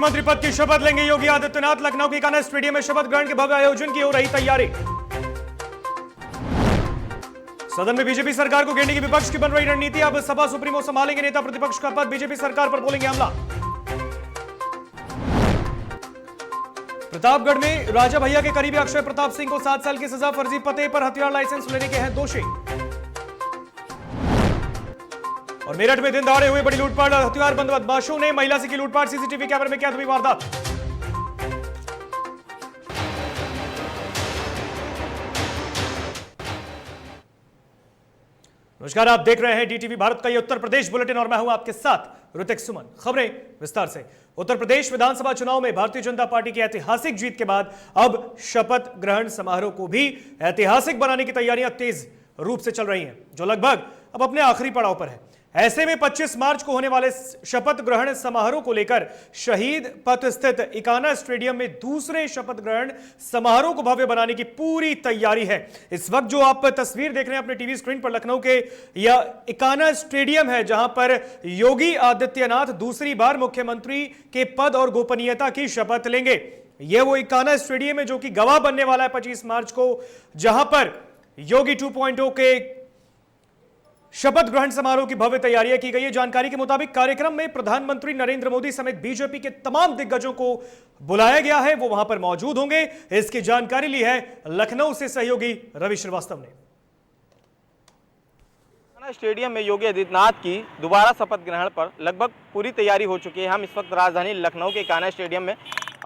मुख्यमंत्री पद की शपथ लेंगे योगी आदित्यनाथ। लखनऊ के कान्हा स्टेडियम में शपथ ग्रहण के भव्य आयोजन की हो रही तैयारी। सदन में बीजेपी सरकार को घेरने की विपक्ष की बन रही रणनीति। अब सपा सुप्रीमो संभालेंगे नेता प्रतिपक्ष का पद। बीजेपी सरकार पर बोलेंगे हमला। प्रतापगढ़ में राजा भैया के करीबी अक्षय प्रताप सिंह को 7 साल की सजा। फर्जी पते पर हथियार लाइसेंस लेने के हैं दोषी। और मेरठ में दिन दहाड़े हुए बड़ी लूटपाट। हथियारबंद बदमाशों ने महिला से की लूटपाट। सीसीटीवी कैमरे में कैद हुई वारदात। नमस्कार, आप देख रहे हैं डीटीवी भारत का ये उत्तर प्रदेश बुलेटिन और मैं हूं आपके साथ ऋतिक सुमन। खबरें विस्तार से। उत्तर प्रदेश विधानसभा चुनाव में भारतीय जनता पार्टी की ऐतिहासिक जीत के बाद अब शपथ ग्रहण समारोह को भी ऐतिहासिक बनाने की तैयारियां तेज रूप से चल रही हैं, जो लगभग अब अपने आखिरी पड़ाव पर है। ऐसे में 25 मार्च को होने वाले शपथ ग्रहण समारोह को लेकर शहीद पथ स्थित इकाना स्टेडियम में दूसरे शपथ ग्रहण समारोह को भव्य बनाने की पूरी तैयारी है। इस वक्त जो आप तस्वीर देख रहे हैं अपने टीवी स्क्रीन पर, लखनऊ के यह इकाना स्टेडियम है, जहां पर योगी आदित्यनाथ दूसरी बार मुख्यमंत्री के पद और गोपनीयता की शपथ लेंगे। यह वो इकाना स्टेडियम है जो कि गवाह बनने वाला है 25 मार्च को, जहां पर योगी 2.0 के शपथ ग्रहण समारोह की भव्य तैयारियां की गई है। जानकारी के मुताबिक कार्यक्रम में प्रधानमंत्री नरेंद्र मोदी समेत बीजेपी के तमाम दिग्गजों को बुलाया गया है, वो वहां पर मौजूद होंगे। इसकी जानकारी ली है लखनऊ से सहयोगी रवि श्रीवास्तव ने। स्टेडियम में योगी आदित्यनाथ की दोबारा शपथ ग्रहण पर लगभग पूरी तैयारी हो चुकी है। हम इस वक्त राजधानी लखनऊ के कान्हा स्टेडियम में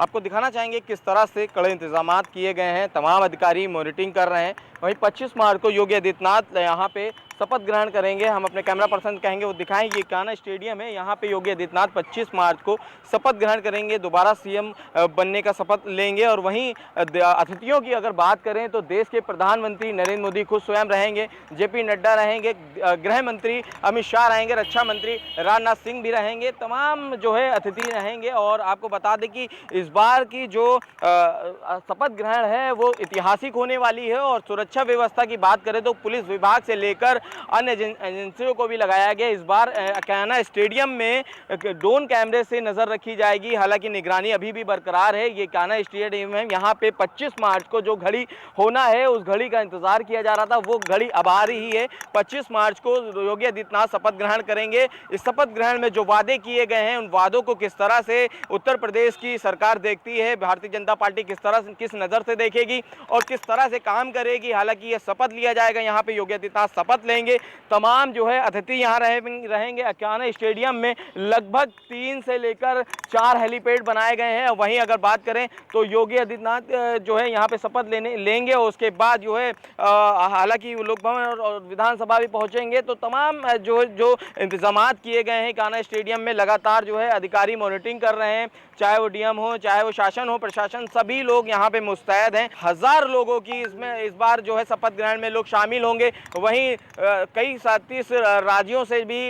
आपको दिखाना चाहेंगे किस तरह से कड़े इंतजाम किए गए हैं। तमाम अधिकारी मॉनिटरिंग कर रहे हैं। वहीं 25 मार्च को योगी आदित्यनाथ यहाँ पे शपथ ग्रहण करेंगे। हम अपने कैमरा पर्सन कहेंगे वो दिखाएंगे। कान्हा स्टेडियम है, यहाँ पे योगी आदित्यनाथ 25 मार्च को शपथ ग्रहण करेंगे, दोबारा सीएम बनने का शपथ लेंगे। और वहीं अतिथियों की अगर बात करें तो देश के प्रधानमंत्री नरेंद्र मोदी खुद स्वयं रहेंगे, जेपी नड्डा रहेंगे, गृह मंत्री अमित शाह रहेंगे, रक्षा मंत्री राजनाथ सिंह भी रहेंगे, तमाम जो है अतिथि रहेंगे। और आपको बता दें कि इस बार की जो शपथ ग्रहण है वो ऐतिहासिक होने वाली है। और सुरक्षा व्यवस्था की बात करें तो पुलिस विभाग से लेकर अन्य एजेंसियों को भी लगाया गया। इस बार कान्हा स्टेडियम में ड्रोन कैमरे से नजर रखी जाएगी। हालांकि निगरानी अभी भी बरकरार है। ये कान्हा स्टेडियम है, यहाँ पे 25 मार्च को जो घड़ी होना है उस घड़ी का इंतजार किया जा रहा था, वो घड़ी अब आ रही है। 25 मार्च को योगी आदित्यनाथ शपथ ग्रहण करेंगे। इस शपथ ग्रहण में जो वादे किए गए हैं उन वादों को किस तरह से उत्तर प्रदेश की सरकार देखती है, भारतीय जनता पार्टी किस नज़र से देखेगी और किस तरह से काम करेगी। हालांकि ये शपथ लिया जाएगा, यहाँ पे योगी आदित्यनाथ शपथ लेंगे। तमाम जो है अतिथि यहाँ रहेंगे। कान्हा स्टेडियम में लगभग 3 से लेकर 4 हेलीपैड बनाए गए हैं। वहीं अगर बात करें तो योगी आदित्यनाथ जो है यहाँ पे शपथ लेंगे और उसके बाद जो है हालांकि लोक भवन और विधानसभा भी पहुँचेंगे। तो तमाम जो इंतजाम किए गए हैं कान्हा स्टेडियम में, लगातार जो है अधिकारी मॉनिटरिंग कर रहे हैं, चाहे वो डीएम हो, चाहे वो शासन हो, प्रशासन, सभी लोग यहाँ पे मुस्तैद हैं। 1000 लोगों की इसमें इस बार जो है शपथ ग्रहण में लोग शामिल होंगे। वहीं कई 37 राज्यों से भी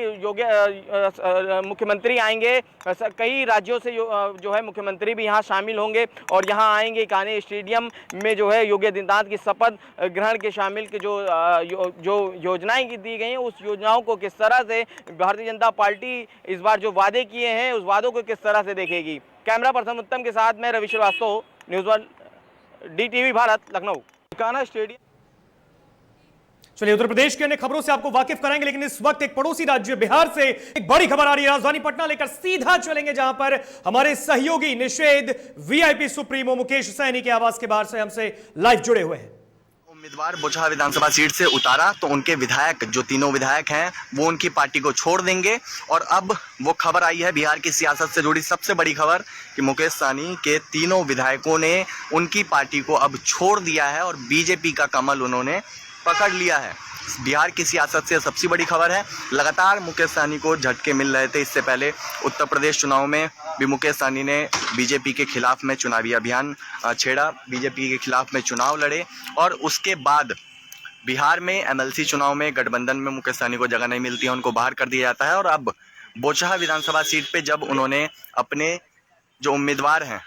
मुख्यमंत्री आएंगे। कई राज्यों से जो है मुख्यमंत्री भी यहाँ शामिल होंगे और यहाँ आएंगे। कान्हा स्टेडियम में जो है योगी आदित्यनाथ की शपथ ग्रहण के शामिल के जो योजनाएं दी गई हैं उस योजनाओं को किस तरह से भारतीय जनता पार्टी इस बार जो वादे किए हैं उस वादों को किस तरह से देखेगी। कैमरा पर्सन उत्तम के साथ मैं Ravi Shrivastava, news one DTV Bharat, Lucknow. Kanha stadium. चलिए उत्तर प्रदेश की अन्य खबरों से आपको वाकिफ कराएंगे, लेकिन इस वक्त एक पड़ोसी राज्य बिहार से एक बड़ी खबर आ रही है। राजधानी पटना लेकर सीधा चलेंगे, जहां पर हमारे सहयोगी निषेध वीआईपी सुप्रीमो मुकेश सहनी के आवास के बाहर से हमसे लाइव जुड़े हुए हैं। उम्मीदवार बोचहा विधानसभा सीट से उतारा तो उनके विधायक, जो तीनों विधायक हैं, वो उनकी पार्टी को छोड़ देंगे। और अब वो खबर आई है बिहार की सियासत से जुड़ी सबसे बड़ी खबर कि मुकेश सहनी के तीनों विधायकों ने उनकी पार्टी को अब छोड़ दिया है और बीजेपी का कमल उन्होंने पकड़ लिया है। बिहार की सियासत से सबसे बड़ी खबर है। लगातार मुकेश सहनी को झटके मिल रहे थे। इससे पहले उत्तर प्रदेश चुनाव में भी मुकेश सहनी ने बीजेपी के खिलाफ में चुनावी अभियान छेड़ा, बीजेपी के खिलाफ में चुनाव लड़े और उसके बाद बिहार में एमएलसी चुनाव में गठबंधन में मुकेश सहनी को जगह नहीं मिलती है, उनको बाहर कर दिया जाता है। और अब बोचहा विधानसभा सीट पे जब उन्होंने अपने जो उम्मीदवार हैं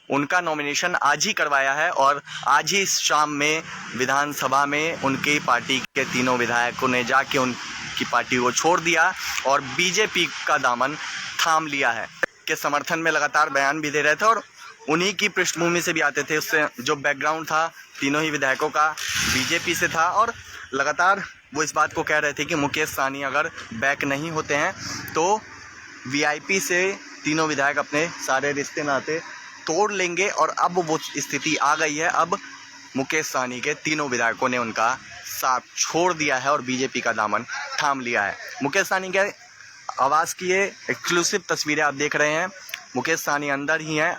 उनका नॉमिनेशन आज ही करवाया है और आज ही शाम में विधानसभा में उनकी पार्टी के तीनों विधायकों ने जाके उनकी पार्टी को छोड़ दिया और बीजेपी का दामन थाम लिया है। के समर्थन में लगातार बयान भी दे रहे थे और उन्हीं की पृष्ठभूमि से भी आते थे। उससे जो बैकग्राउंड था तीनों ही विधायकों का बीजेपी से था और लगातार वो इस बात को कह रहे थे कि मुकेश सहनी अगर बैक नहीं होते हैं तो वीआईपी से तीनों विधायक अपने सारे रिश्ते नाते तोड़ लेंगे। और अब वो स्थिति आ गई है। अब मुकेश सहनी के तीनों विधायकों ने उनका साथ छोड़ दिया है और बीजेपी का दामन थाम लिया है। मुकेश सहनी के आवास की ये एक्सक्लूसिव तस्वीरें आप देख रहे हैं। मुकेश सहनी अंदर ही हैं,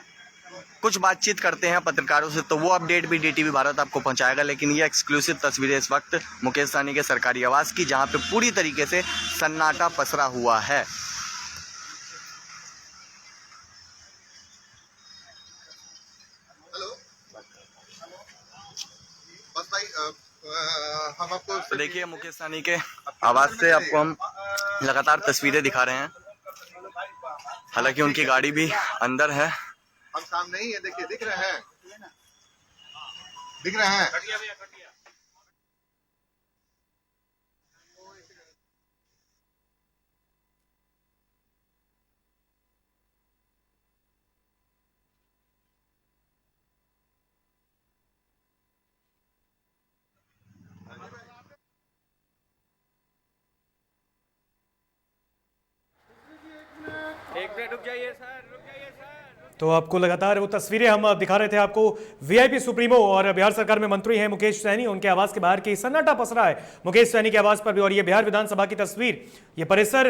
कुछ बातचीत करते हैं पत्रकारों से, तो वो अपडेट भी डीटीवी भारत आपको पहुंचाएगा। लेकिन ये एक्सक्लूसिव तस्वीरें इस वक्त मुकेश सहनी के सरकारी आवास की, जहां पे पूरी तरीके से सन्नाटा पसरा हुआ है। हम आपको तो देखिए मुकेश सहनी के आवास से आपको हम लगातार तस्वीरें दिखा रहे हैं। हालांकि उनकी गाड़ी भी अंदर है। हम सामने ही है, देखिए दिख रहे हैं, दिख रहे हैं। तो आपको लगातार वो तस्वीरें हम दिखा रहे थे आपको। वीआईपी सुप्रीमो और बिहार सरकार में मंत्री हैं मुकेश सहनी, उनके आवास के बाहर की सन्नाटा पसरा है मुकेश सहनी के आवास पर भी। और ये बिहार विधानसभा की तस्वीर, ये परिसर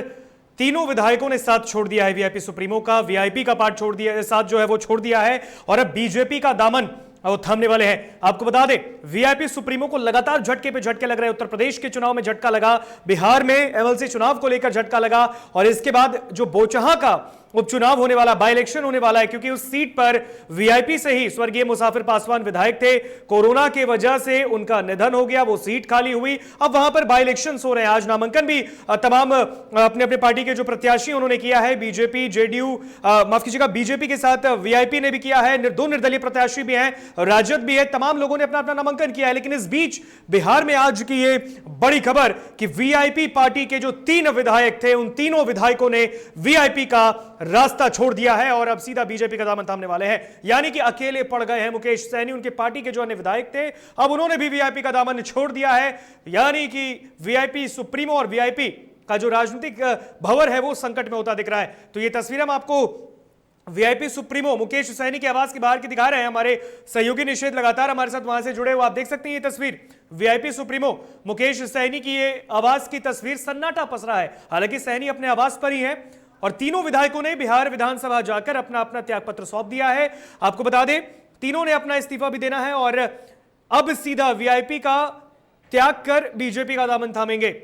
तीनों विधायकों ने साथ छोड़ दिया है वीआईपी सुप्रीमो का, वीआईपी का पार्ट छोड़ दिया, साथ जो है वो छोड़ दिया है और अब बीजेपी का दामन वो थामने वाले हैं। आपको बता दें वीआईपी सुप्रीमो को लगातार झटके पे झटके लग रहे हैं। उत्तर प्रदेश के चुनाव में झटका लगा, बिहार में एमएलसी चुनाव को लेकर झटका लगा और इसके बाद जो बोचहां का उपचुनाव होने वाला, बाय इलेक्शन होने वाला है, क्योंकि उस सीट पर वीआईपी से ही स्वर्गीय मुसाफिर पासवान विधायक थे। कोरोना के वजह से उनका निधन हो गया, वो सीट खाली हुई। अब वहां पर बाय इलेक्शन हो रहे हैं। आज नामांकन भी तमाम अपने अपने पार्टी के जो प्रत्याशी उन्होंने किया है, बीजेपी, जेडीयू, माफ कीजिएगा, बीजेपी के साथ वीआईपी ने भी किया है, दो निर्दलीय प्रत्याशी भी हैं, राजद भी है, तमाम लोगों ने अपना अपना नामांकन किया है। लेकिन इस बीच बिहार में आज की ये बड़ी खबर कि वीआईपी पार्टी के जो 3 विधायक थे, उन तीनों विधायकों ने वीआईपी का रास्ता छोड़ दिया है और अब सीधा बीजेपी का दामन थामने वाले हैं। यानी कि अकेले पड़ गए हैं मुकेश सहनी। उनके पार्टी के जो अन्य विधायक थे अब उन्होंने भी वीआईपी का दामन छोड़ दिया है। यानी कि वीआईपी सुप्रीमो और वीआईपी का जो राजनीतिक भंवर है वो संकट में होता दिख रहा है। तो ये तस्वीर हम आपको वीआईपी सुप्रीमो मुकेश सहनी के आवास के बाहर की दिखा रहे हैं। हमारे सहयोगी निषेध लगातार हमारे साथ वहां से जुड़े हुए, आप देख सकते हैं ये तस्वीर वीआईपी सुप्रीमो मुकेश सहनी की, ये आवास की तस्वीर। सन्नाटा पसरा है। हालांकि सहनी अपने आवास पर ही है और तीनों विधायकों ने बिहार विधानसभा जाकर अपना अपना त्यागपत्र सौंप दिया है। आपको बता दें तीनों ने अपना इस्तीफा भी देना है और अब सीधा वीआईपी का त्याग कर बीजेपी का दामन थामेंगे।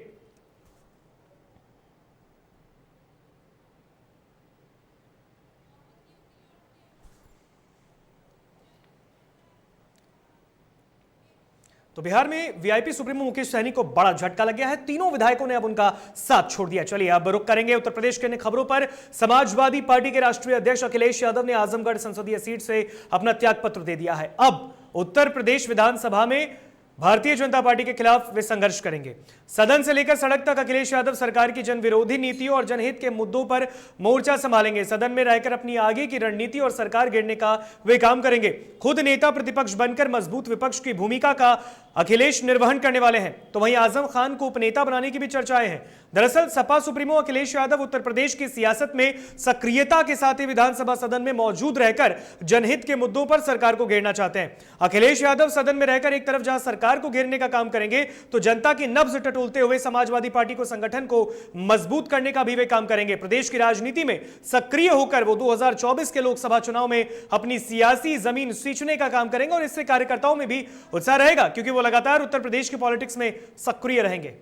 तो बिहार में वीआईपी सुप्रीमो मुकेश सहनी को बड़ा झटका लग गया है। तीनों विधायकों ने अब उनका साथ छोड़ दिया। चलिए अब रुक करेंगे उत्तर प्रदेश के अन्य खबरों पर। समाजवादी पार्टी के राष्ट्रीय अध्यक्ष अखिलेश यादव ने आजमगढ़ संसदीय सीट से अपना त्यागपत्र दे दिया है। अब उत्तर प्रदेश विधानसभा में भारतीय जनता पार्टी के खिलाफ वे संघर्ष करेंगे। सदन से लेकर सड़क तक अखिलेश यादव सरकार की जन विरोधी नीतियों और जनहित के मुद्दों पर मोर्चा संभालेंगे। सदन में रहकर अपनी आगे की रणनीति और सरकार गिरने का वे काम करेंगे। खुद नेता प्रतिपक्ष बनकर मजबूत विपक्ष की भूमिका का अखिलेश निर्वहन करने वाले हैं। तो वहीं आजम खान को उपनेता बनाने की भी चर्चाएं हैं। दरअसल सपा सुप्रीमो अखिलेश यादव उत्तर प्रदेश की सियासत में सक्रियता के साथ ही विधानसभा सदन में मौजूद रहकर जनहित के मुद्दों पर सरकार को घेरना चाहते हैं। अखिलेश यादव सदन में रहकर एक तरफ जहां सरकार को घेरने का काम करेंगे, तो जनता की नब्ज टटोलते हुए समाजवादी पार्टी को, संगठन को मजबूत करने का भी वे काम करेंगे। प्रदेश की राजनीति में सक्रिय होकर वो 2024 के लोकसभा चुनाव में अपनी सियासी जमीन सींचने का काम करेंगे और इससे कार्यकर्ताओं में भी उत्साह रहेगा, क्योंकि वो लगातार उत्तर प्रदेश की पॉलिटिक्स में सक्रिय रहेंगे।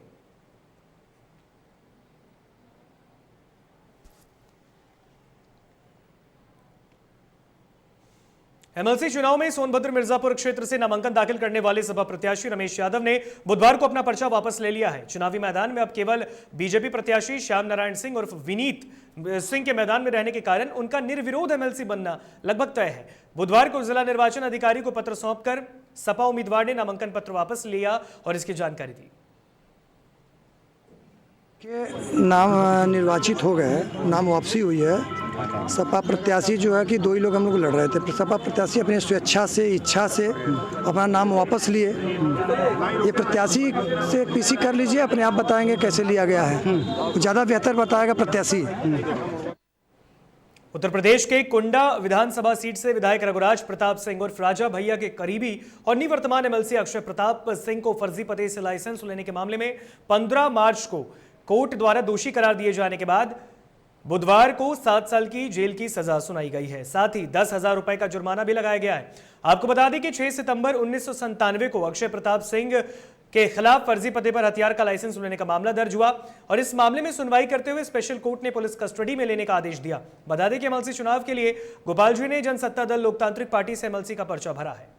एमएलसी चुनाव में सोनभद्र मिर्जापुर क्षेत्र से नामांकन दाखिल करने वाले सपा प्रत्याशी रमेश यादव ने बुधवार को अपना पर्चा वापस ले लिया है। चुनावी मैदान में अब केवल बीजेपी प्रत्याशी श्याम नारायण सिंह उर्फ विनीत सिंह के मैदान में रहने के कारण उनका निर्विरोध एमएलसी बनना लगभग तय है। बुधवार को जिला निर्वाचन अधिकारी को पत्र सौंपकर सपा उम्मीदवार ने नामांकन पत्र वापस लिया और इसकी जानकारी दी। के नाम निर्वाचित हो गए, नाम वापसी हुई है। सपा प्रत्याशी जो है कि 2 ही लोग हम लोग लड़ रहे थे। सपा प्रत्याशी अपनी स्वेच्छा से, इच्छा से अपना नाम वापस लिए। ये प्रत्याशी से पीसी कर लीजिए, अपने आप बताएंगे कैसे लिया गया है। ज़्यादा बेहतर बताएगा प्रत्याशी। उत्तर प्रदेश के कुंडा विधानसभा सीट से विधायक रघुराज प्रताप सिंह और राजा भैया के करीबी और निवर्तमान एमएलसी अक्षय प्रताप सिंह को फर्जी पते से लाइसेंस लेने के मामले में 15 मार्च को कोर्ट द्वारा दोषी करार दिए जाने के बाद बुधवार को 7 साल की जेल की सजा सुनाई गई है। साथ ही 10,000 रुपए का जुर्माना भी लगाया गया है। आपको बता दें कि 6 सितंबर 1997 को अक्षय प्रताप सिंह के खिलाफ फर्जी पते पर हथियार का लाइसेंस लेने का मामला दर्ज हुआ और इस मामले में सुनवाई करते हुए स्पेशल कोर्ट ने पुलिस कस्टडी में लेने का आदेश दिया। बता दें कि एमएलसी चुनाव के लिए गोपाल जी ने जनसत्ता दल लोकतांत्रिक पार्टी से एमएलसी का पर्चा भरा है।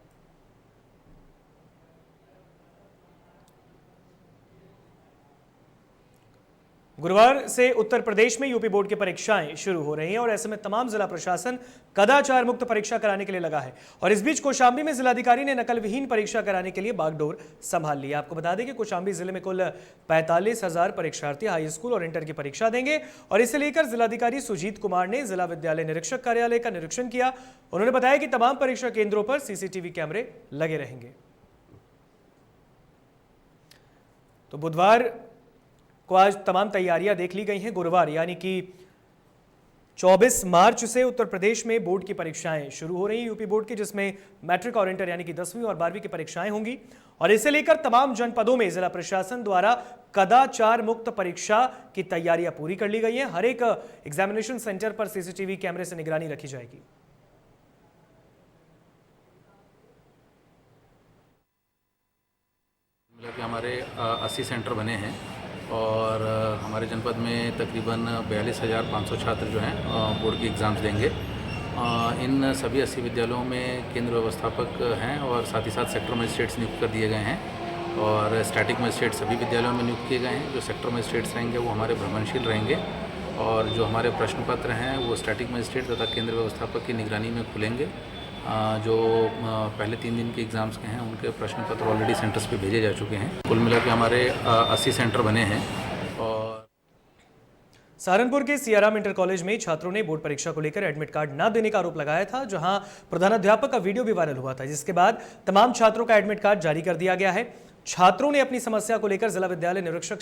गुरुवार से उत्तर प्रदेश में यूपी बोर्ड की परीक्षाएं शुरू हो रही हैं और ऐसे में तमाम जिला प्रशासन कदाचार मुक्त परीक्षा कराने के लिए लगा है। और इस बीच कौशांबी में जिलाधिकारी ने नकल विहीन परीक्षा कराने के लिए बागडोर संभाल ली। आपको बता दें कि कौशांबी जिले में कुल 45,000 परीक्षार्थी हाई स्कूल और इंटर की परीक्षा देंगे और इसे लेकर जिलाधिकारी सुजीत कुमार ने जिला विद्यालय निरीक्षक कार्यालय का निरीक्षण किया। उन्होंने बताया कि तमाम परीक्षा केंद्रों पर सीसीटीवी कैमरे लगे रहेंगे। तो बुधवार को आज तमाम तैयारियां देख ली गई हैं। गुरुवार यानी कि 24 मार्च से उत्तर प्रदेश में बोर्ड की परीक्षाएं शुरू हो रही हैं, यूपी बोर्ड की, जिसमें मैट्रिक और इंटर यानी कि 10वीं और 12वीं की परीक्षाएं होंगी। और इसे लेकर तमाम जनपदों में जिला प्रशासन द्वारा कदाचार मुक्त परीक्षा की तैयारियां पूरी कर ली गई हैं। हर एक एग्जामिनेशन सेंटर पर सीसीटीवी कैमरे से निगरानी रखी जाएगी। हमारे 80 सेंटर बने हैं और हमारे जनपद में तकरीबन 42,500 छात्र जो हैं बोर्ड की एग्ज़ाम्स देंगे। इन सभी 80 विद्यालयों में केंद्र व्यवस्थापक हैं और साथ ही साथ सेक्टर मजिस्ट्रेट्स नियुक्त कर दिए गए हैं और स्टैटिक मजिस्ट्रेट सभी विद्यालयों में नियुक्त किए गए हैं। जो सेक्टर मजिस्ट्रेट्स रहेंगे वो हमारे भ्रमणशील रहेंगे और जो हमारे प्रश्न पत्र हैं वो स्टैटिक मजिस्ट्रेट तथा केंद्र व्यवस्थापक की निगरानी में खुलेंगे। जो पहले 3 दिन के एग्ज़ाम्स के हैं उनके प्रश्न पत्र ऑलरेडी सेंटर्स पे भेजे जा चुके हैं। कुल मिला के हमारे 80 सेंटर बने हैं। और सहारनपुर के सियाराम इंटर कॉलेज में छात्रों ने बोर्ड परीक्षा को लेकर एडमिट कार्ड न देने का आरोप लगाया था, जहां प्रधानाध्यापक का वीडियो भी वायरल हुआ था, जिसके बाद तमाम छात्रों का एडमिट कार्ड जारी कर दिया गया है। छात्रों ने अपनी समस्या को लेकर जिला विद्यालय निरीक्षक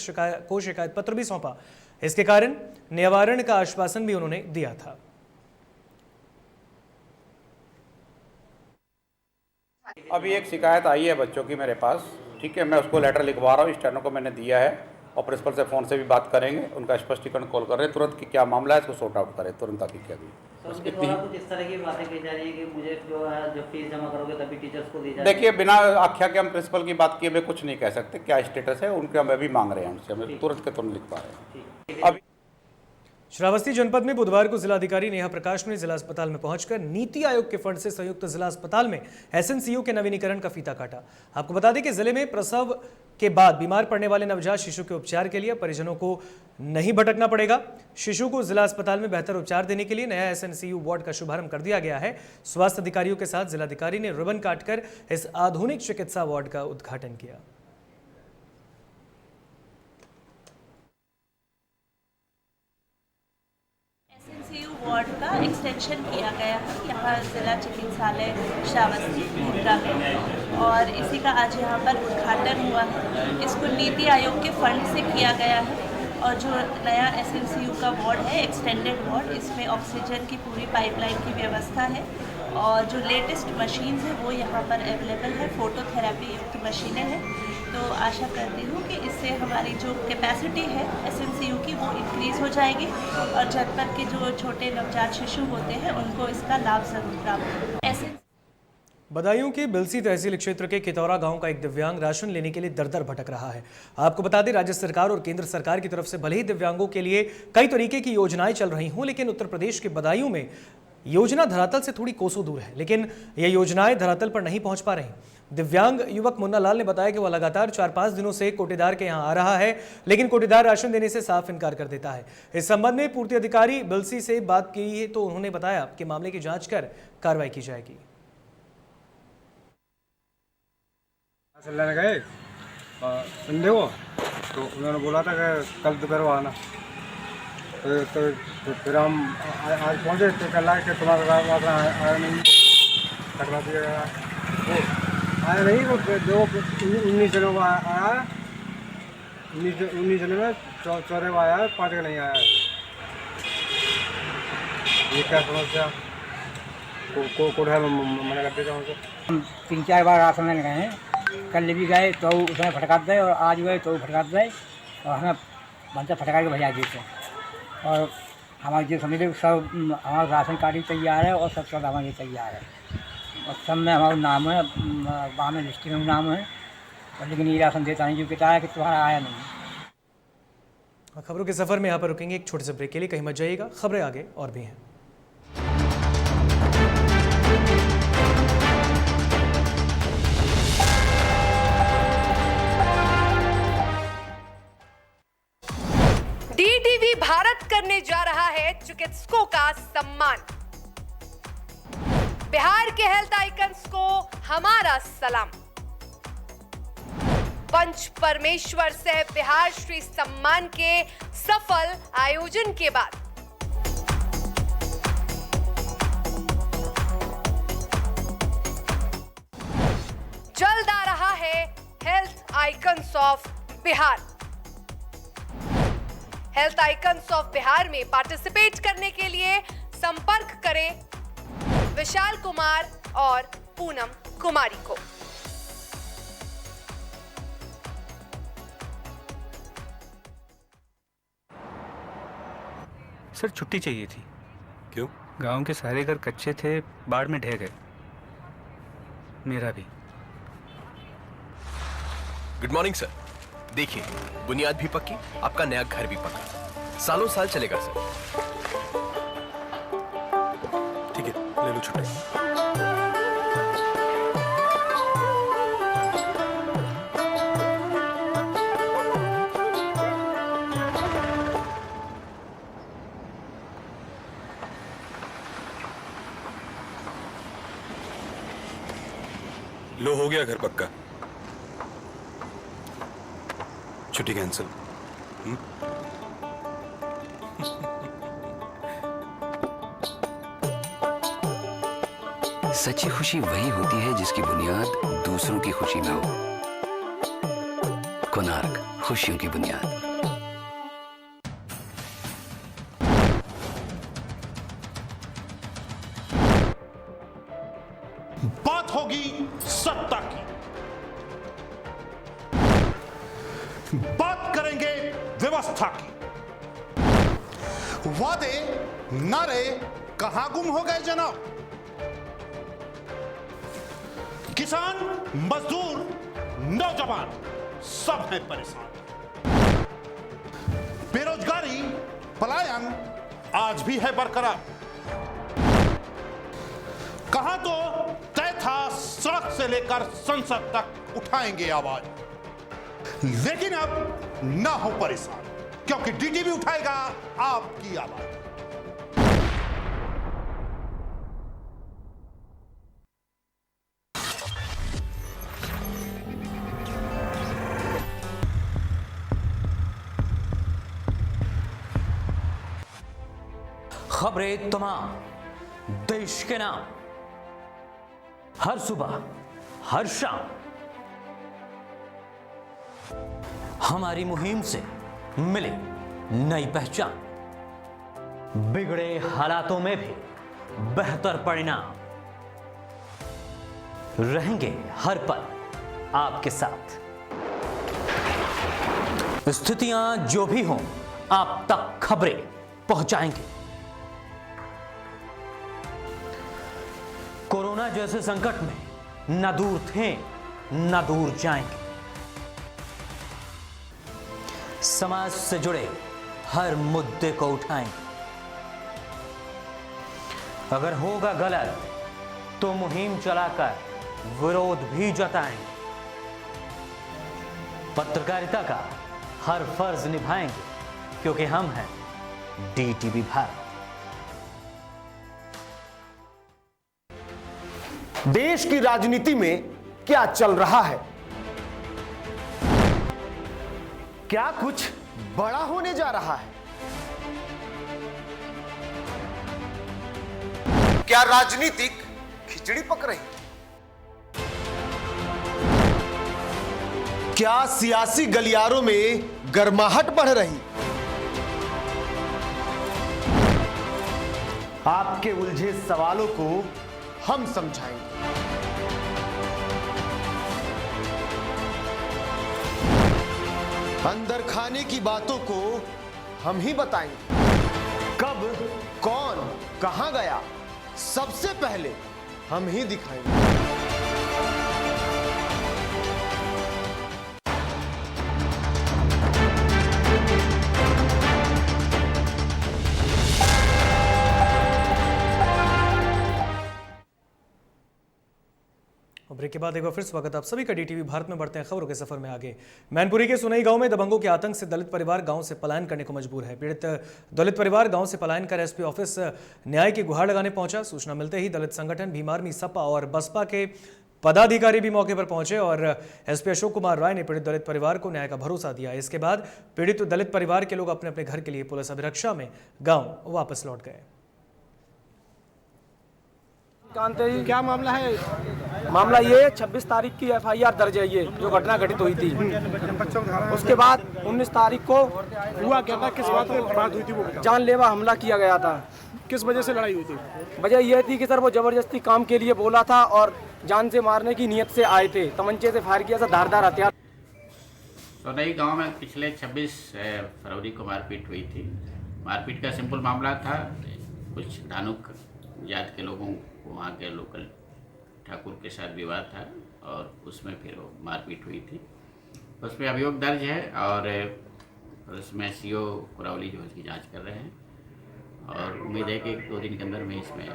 को शिकायत पत्र भी सौंपा। इसके कारण निवारण का आश्वासन भी उन्होंने दिया था। अभी एक शिकायत आई है बच्चों की मेरे पास, ठीक है, मैं उसको लेटर लिखवा रहा हूँ, स्टेनो को मैंने दिया है और प्रिंसिपल से फ़ोन से भी बात करेंगे, उनका स्पष्टीकरण कॉल कर रहे हैं तुरंत कि क्या मामला है, इसको सॉर्ट आउट करें तुरंत अभी क्या भी। उनके द्वारा कुछ इस तरह की बातें कही जा रही है कि मुझे जो है जब फीस जमा करोगे तभी टीचर्स को दी जाएगी। देखिए, बिना आख्या के हम प्रिंसिपल की बात किए हुए कुछ नहीं कह सकते, क्या स्टेटस है उनके हम अभी मांग रहे हैं उनसे, हमें तुरंत के तुरंत लिख पा रहे हैं। अभी श्रावस्ती जनपद में बुधवार को जिलाधिकारी नेहा प्रकाश ने जिला अस्पताल में पहुंचकर नीति आयोग के फंड से संयुक्त जिला अस्पताल में एसएनसीयू के नवीनीकरण का फीता काटा। आपको बता दें कि जिले में प्रसव के बाद बीमार पड़ने वाले नवजात शिशु के उपचार के लिए परिजनों को नहीं भटकना पड़ेगा। शिशु को जिला अस्पताल में बेहतर उपचार देने के लिए नया एसएनसीयू वार्ड का शुभारंभ कर दिया गया है। स्वास्थ्य अधिकारियों के साथ जिलाधिकारी ने रिबन काटकर इस आधुनिक चिकित्सा वार्ड का उद्घाटन किया। वार्ड का एक्सटेंशन किया गया है यहाँ जिला चिकित्सालय श्रावस्ती भूतरा में और इसी का आज यहाँ पर उद्घाटन हुआ है। इसको नीति आयोग के फंड से किया गया है और जो नया एसएनसीयू का वार्ड है, एक्सटेंडेड वार्ड, इसमें ऑक्सीजन की पूरी पाइपलाइन की व्यवस्था है और जो लेटेस्ट मशीन्स है वो यहाँ पर अवेलेबल है, फोटोथेरेपी युक्त मशीनें हैं। तो आशा करती हूँ कि इससे हमारी जो कैपेसिटी है एसएनसीयू की वो इंक्रीज़ हो जाएगी और जनपद के जो छोटे नवजात शिशु होते हैं उनको इसका लाभ जरूर प्राप्त हो। बदायूं के बिलसी तहसील क्षेत्र के कितौरा गांव का एक दिव्यांग राशन लेने के लिए दर-दर भटक रहा है। आपको बता दें, राज्य सरकार और केंद्र सरकार की तरफ से भले ही दिव्यांगों के लिए कई तरीके की योजनाएं चल रही हों, लेकिन उत्तर प्रदेश के बदायूं में योजना धरातल से थोड़ी कोसों दूर है, लेकिन ये योजनाएं धरातल पर नहीं पहुंच पा रही। दिव्यांग युवक मुन्ना लाल ने बताया कि वह लगातार 4-5 दिनों से कोटेदार के यहां आ रहा है, लेकिन कोटेदार राशन देने से साफ इनकार कर देता है। इस संबंध में पूर्ति अधिकारी बिलसी से बात की है तो उन्होंने बताया कि मामले की जांच कर कार्रवाई की जाएगी। लेने गए संडे को, तो उन्होंने बोला था कि कल दोपहर को आना। तो फिर हम आज पहुँचे तो कल आए कि तुम्हारा आया नहीं, कटवा दिया गया। वो आया नहीं, वो 19 जनों को आया, 19 जनों में 14 को आया, 5 का नहीं आया। ये क्या समस्या कोर्ट है, मना कर देता हूँ। हम 3-4 बार राशन लेने गए हैं, कल भी गए तो उसमें फटका दे और आज गए तो फटका दे और हमें बनता फटका के भजा देते हैं। और हमारे जो समझ सब हमारा राशन कार्ड भी तैयार है और सब हमारे तैयार है और सब में हमारा नाम है, वहाँ में लिस्ट में नाम है, और लेकिन ये राशन देता नहीं, जो कहता है कि तुम्हारा आया नहीं। खबरों के सफर में यहाँ पर रुकेंगे एक छोटे से ब्रेक के लिए, कहीं मत जाइएगा, खबरें आगे और भी हैं। डीटीवी भारत करने जा रहा है चिकित्सकों का सम्मान। बिहार के हेल्थ आइकन्स को हमारा सलाम। पंच परमेश्वर से बिहार श्री सम्मान के सफल आयोजन के बाद जल्द आ रहा है health icons of Bihar. Health icons of Bihar में पार्टिसिपेट करने के लिए संपर्क करें विशाल कुमार और पूनम कुमारी को। सर छुट्टी चाहिए थी। क्यों? गांव के सारे घर कच्चे थे, बाढ़ में ढह गए, मेरा भी। Good morning sir. देखिए, बुनियाद भी पक्की, आपका नया घर भी पक्का, सालों साल चलेगा सर। ठीक है, ले लो छुट्टी। लो, हो गया घर पक्का। छुट्टी कैंसिल। सच्ची खुशी वही होती है जिसकी बुनियाद दूसरों की खुशी में हो। कोणार्क, खुशियों की बुनियाद। बात होगी सत्ता की, बात करेंगे व्यवस्था की। वादे नारे कहां गुम हो गए जनाब? किसान, मजदूर, नौजवान सब हैं परेशान। बेरोजगारी, पलायन आज भी है बरकरार। कहां तो तय था सड़क से लेकर संसद तक उठाएंगे आवाज, लेकिन अब ना हो परेशान, क्योंकि डीटीवी उठाएगा आपकी आवाज। खबरें तमाम, देश के नाम, हर सुबह हर शाम हमारी मुहिम से मिले नई पहचान। बिगड़े हालातों में भी बेहतर परिणाम, रहेंगे हर पल आपके साथ। स्थितियां जो भी हों, आप तक खबरें पहुंचाएंगे। कोरोना जैसे संकट में न दूर थे न दूर जाएंगे। समाज से जुड़े हर मुद्दे को उठाएंगे। अगर होगा गलत तो मुहिम चलाकर विरोध भी जताएंगे। पत्रकारिता का हर फर्ज निभाएंगे, क्योंकि हम हैं डीटीवी भारत। देश की राजनीति में क्या चल रहा है, क्या कुछ बड़ा होने जा रहा है? क्या राजनीतिक खिचड़ी पक रही? क्या सियासी गलियारों में गर्माहट बढ़ रही? आपके उलझे सवालों को हम समझाएंगे। अंदर खाने की बातों को हम ही बताएंगे। कब, कौन, कहां गया, सबसे पहले हम ही दिखाएंगे। ब्रेक के बाद एक बार फिर स्वागत आप सभी का डीटीवी भारत में। बढ़ते हैं खबरों के सफर में आगे। मैनपुरी के सुनई गांव में दबंगों के आतंक से दलित परिवार गांव से पलायन करने को मजबूर है। पीड़ित दलित परिवार गांव से पलायन कर एसपी ऑफिस न्याय की गुहार लगाने पहुंचा। सूचना मिलते ही दलित संगठन भीम आर्मी, सपा और बसपा के पदाधिकारी भी मौके पर पहुंचे और एसपी अशोक कुमार राय ने पीड़ित दलित परिवार को न्याय का भरोसा दिया। इसके बाद पीड़ित दलित परिवार के लोग अपने अपने घर के लिए पुलिस अभिरक्षा में गाँव वापस लौट गए। क्या मामला है? मामला ये 26 तारीख की एफआईआर दर्ज है, ये जो घटना घटित हुई थी। उसके बाद 19 तारीख को हुआ क्या था? किस बात पर बात हुई थी? वो जानलेवा हमला किया गया था। किस वजह से लड़ाई हुई थी? वजह यह थी कि सर वो जबरदस्ती काम के लिए बोला था और जान से मारने की नीयत से आए थे। तमंचे से फायर किया था, धारदार हथियार। सोनई गांव में पिछले 26 फरवरी को मारपीट हुई थी। मारपीट का सिंपल मामला था, कुछ धानुक जात के लोगों को वहाँ के लोकल ठाकुर के साथ विवाद था और उसमें फिर वो मारपीट हुई थी। उसमें अभियोग दर्ज है और उसमें सीओ कुरावली जो इसकी जांच कर रहे हैं और उम्मीद है कि 2 दिन के अंदर में इसमें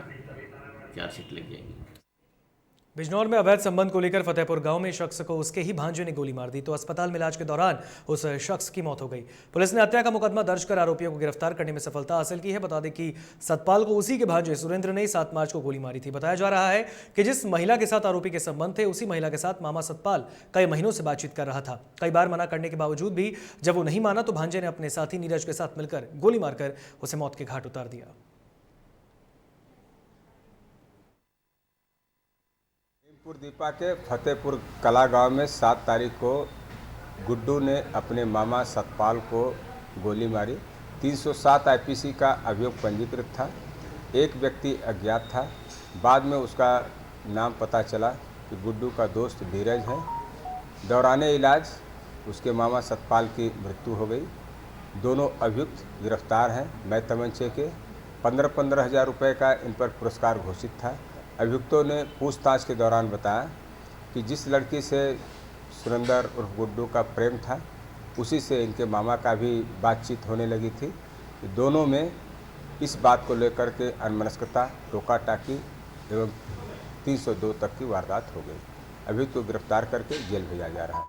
चार्जशीट लग जाएगी। बिजनौर में अवैध संबंध को लेकर फतेहपुर गांव में शख्स को उसके ही भांजे ने गोली मार दी तो अस्पताल में इलाज के दौरान उस शख्स की मौत हो गई। पुलिस ने हत्या का मुकदमा दर्ज कर आरोपियों को गिरफ्तार करने में सफलता हासिल की है। बता दें कि सतपाल को उसी के भांजे सुरेंद्र ने 7 मार्च को गोली मारी थी। बताया जा रहा है कि जिस महिला के साथ आरोपी के संबंध थे उसी महिला के साथ मामा सतपाल कई महीनों से बातचीत कर रहा था। कई बार मना करने के बावजूद भी जब वो नहीं माना तो भांजे ने अपने साथी नीरज के साथ मिलकर गोली मारकर उसे मौत के घाट उतार दिया। दीपा के फतेहपुर कला गांव में 7 तारीख को गुड्डू ने अपने मामा सतपाल को गोली मारी। 307 आईपीसी का अभियोग पंजीकृत था। एक व्यक्ति अज्ञात था। बाद में उसका नाम पता चला कि गुड्डू का दोस्त धीरज है। दौराने इलाज उसके मामा सतपाल की मृत्यु हो गई। दोनों अभियुक्त गिरफ्तार हैं। मैं तमंचे के 15-15 हज़ार रुपये का इन पर पुरस्कार घोषित था। अभियुक्तों ने पूछताछ के दौरान बताया कि जिस लड़की से सुरेंद्र उर्फ गुड्डू का प्रेम था उसी से इनके मामा का भी बातचीत होने लगी थी। दोनों में इस बात को लेकर के अनमनस्कता, टोका टाकी एवं 302 तक की वारदात हो गई। अभियुक्त को गिरफ्तार करके जेल भेजा जा रहा है।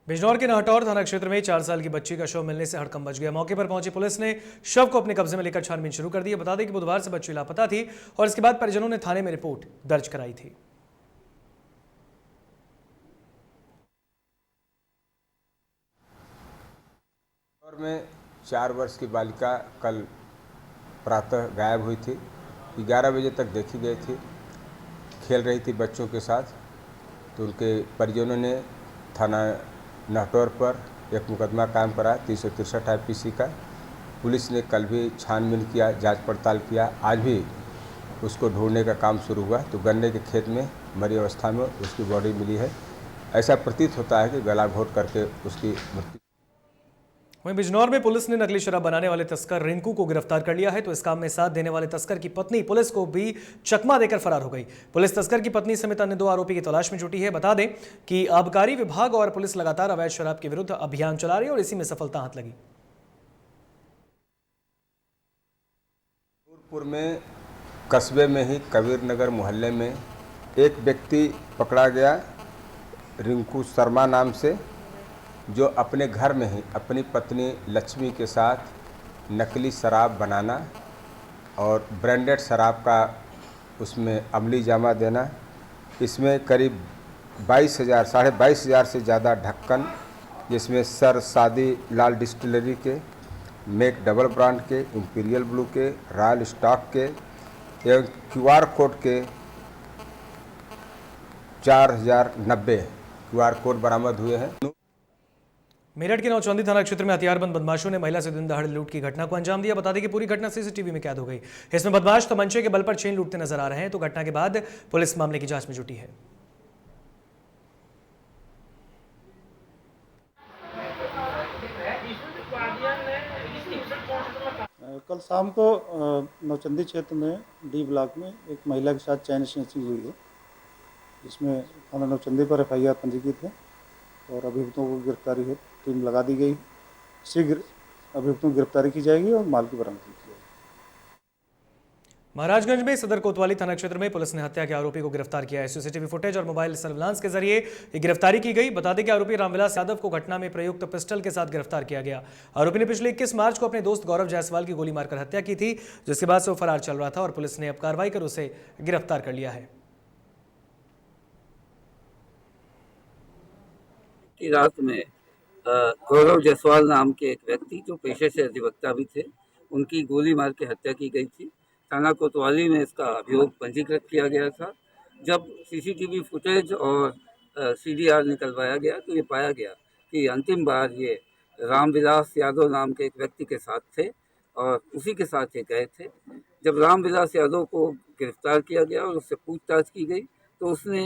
बिजनौर के नाहटौर थाना क्षेत्र में 4 साल की बच्ची का शव मिलने से हड़कंप मच गया। मौके पर पहुंची पुलिस ने शव को अपने कब्जे में लेकर छानबीन शुरू कर दी। बता दें कि बुधवार से बच्ची लापता थी और इसके बाद परिजनों ने थाने में रिपोर्ट दर्ज कराई थी। और में 4 वर्ष की बालिका कल प्रातः गायब हुई थी। 11 बजे तक देखी गई थी, खेल रही थी बच्चों के साथ। तो उनके परिजनों ने थाना नाहटौर पर एक मुकदमा कायम करा 363 आईपीसी का। पुलिस ने कल भी छानबीन किया, जांच पड़ताल किया। आज भी उसको ढूंढने का काम शुरू हुआ तो गन्ने के खेत में मरी अवस्था में उसकी बॉडी मिली है। ऐसा प्रतीत होता है कि गला घोट करके उसकी मृत्यु। वहीं बिजनौर में पुलिस ने नकली शराब बनाने वाले तस्कर रिंकू को गिरफ्तार कर लिया है तो इस काम में साथ देने वाले तस्कर की पत्नी पुलिस को भी चकमा देकर फरार हो गई। पुलिस तस्कर की पत्नी समेत अन्य 2 आरोपी की तलाश में जुटी है। बता दें कि आबकारी विभाग और पुलिस लगातार अवैध शराब के विरुद्ध अभियान चला रही है और इसी में सफलता हाथ लगी। नूरपुर में कस्बे में ही कबीर नगर मोहल्ले में एक व्यक्ति पकड़ा गया, रिंकू शर्मा नाम से, जो अपने घर में ही अपनी पत्नी लक्ष्मी के साथ नकली शराब बनाना और ब्रांडेड शराब का उसमें अमली जामा देना, इसमें करीब 22,000 साढ़े 22,000 से ज़्यादा ढक्कन जिसमें सर सादी लाल डिस्टिलरी के, मेक डबल ब्रांड के, इंपीरियल ब्लू के, रॉयल स्टॉक के एवं QR कोड के 4090 QR कोड बरामद हुए हैं। मेरठ के नौचंदी थाना क्षेत्र में हथियारबंद बदमाशों ने महिला से दिन दहाड़े लूट की घटना को अंजाम दिया। बता दें कि पूरी घटना सीसीटीवी में कैद हो गई। इसमें बदमाश तमंचे के बल पर चेन लूटते नजर आ रहे हैं। तो घटना के बाद पुलिस मामले की जांच में जुटी है। कल शाम को नौचंदी क्षेत्र में डी ब्लॉक में एक महिला के साथ चैन स्नैचिंग हुई है, जिसमें थाना नौचंदी पर FIR पंजीकृत है और अभियुक्तों को गिरफ्तारी है टीम लगा दी गई। शीघ्र अभियुक्तों की गिरफ्तारी की जाएगी और माल की बरामदगी की जाएगी। महाराजगंज में सदर कोतवाली थाना क्षेत्र में पुलिस ने हत्या के आरोपी को गिरफ्तार किया है। सीसीटीवी फुटेज और मोबाइल सर्विलांस के जरिए ये गिरफ्तारी की गई। बता दें कि आरोपी रामविलास यादव को घटना में प्रयुक्त पिस्टल के साथ गिरफ्तार किया गया। आरोपी ने पिछले 21 मार्च को अपने दोस्त गौरव जायसवाल की गोली मारकर हत्या की थी, जिसके बाद से वो फरार चल रहा था और पुलिस ने अब कार्रवाई कर उसे गिरफ्तार कर लिया है। रात में गौरव जायसवाल नाम के एक व्यक्ति जो पेशे से अधिवक्ता भी थे, उनकी गोली मार के हत्या की गई थी। थाना कोतवाली में इसका अभियोग पंजीकृत किया गया था। जब सीसीटीवी फुटेज और CDR निकलवाया गया तो ये पाया गया कि अंतिम बार ये रामविलास यादव नाम के एक व्यक्ति के साथ थे और उसी के साथ ये गए थे। जब रामविलास यादव को गिरफ्तार किया गया और उससे पूछताछ की गई तो उसने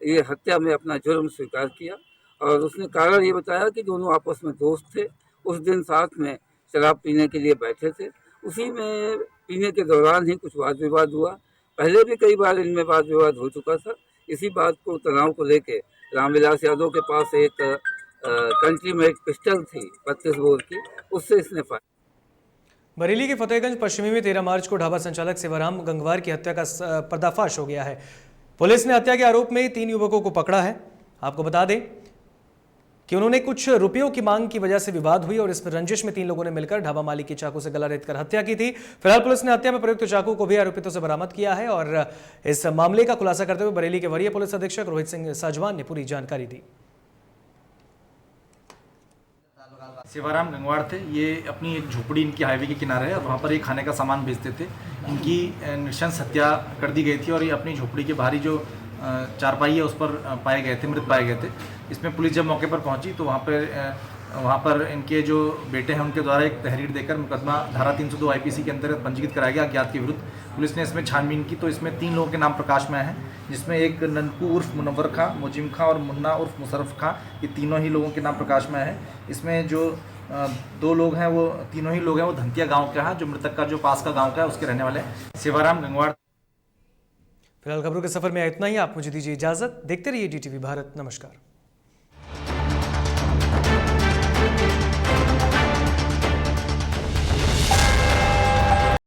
ये हत्या में अपना जुर्म स्वीकार किया और उसने कारण ये बताया कि दोनों आपस में दोस्त थे। उस दिन साथ में शराब पीने के लिए बैठे थे। उसी में पीने के दौरान ही कुछ वाद विवाद हुआ। पहले भी कई बार इनमें वाद विवाद हो चुका था। इसी बात को तनाव को लेके रामविलास यादव के पास एक कंट्री मेड पिस्टल थी 32 बोर की, उससे इसने फायर। बरेली के फतेहगंज पश्चिमी में 13 मार्च को ढाबा संचालक सेवाराम गंगवार की हत्या का पर्दाफाश हो गया है। पुलिस ने हत्या के आरोप में 3 युवकों को पकड़ा है। आपको बता दें कि उन्होंने कुछ रुपयों की मांग की वजह से विवाद हुई और इसमें रंजिश में 3 लोगों ने मिलकर ढाबा मालिक की चाकू से गला रेतकर हत्या की थी। फिलहाल पुलिस ने हत्या में प्रयुक्त चाकू को भी आरोपितों से बरामद किया है और इस मामले का खुलासा करते हुए बरेली के वरीय पुलिस अधीक्षक रोहित सिंह साजवान ने पूरी जानकारी दी। सेवाराम गंगवार थे, ये अपनी एक झोपड़ी इनकी हाईवे के किनारे है और वहाँ पर ये खाने का सामान बेचते थे। इनकी नृशंस हत्या कर दी गई थी और ये अपनी झोपड़ी के बाहरी जो चारपाई है उस पर पाए गए थे, मृत पाए गए थे। इसमें पुलिस जब मौके पर पहुंची तो वहाँ पर इनके जो बेटे हैं उनके द्वारा एक तहरीर देकर मुकदमा धारा 302 IPC के अंतर्गत पंजीकृत कराया गया अज्ञात के विरुद्ध। पुलिस ने इसमें छानबीन की तो इसमें 3 लोगों के नाम प्रकाश में आए हैं, जिसमें एक ननकू उर्फ मुनव्वर खां, मुजिम खां और मुन्ना उर्फ मुशर्रफ खां, ये तीनों ही लोगों के नाम प्रकाश में आए हैं। इसमें जो 2 लोग हैं वो तीनों ही लोग हैं वो धंतिया गाँव के हैं, जो मृतक का जो पास का गाँव का है उसके रहने वाले हैं। सेवाराम गंगवार। फिलहाल खबरों के सफर में इतना ही। आप मुझे दीजिए इजाजत। देखते रहिए DTV भारत। नमस्कार।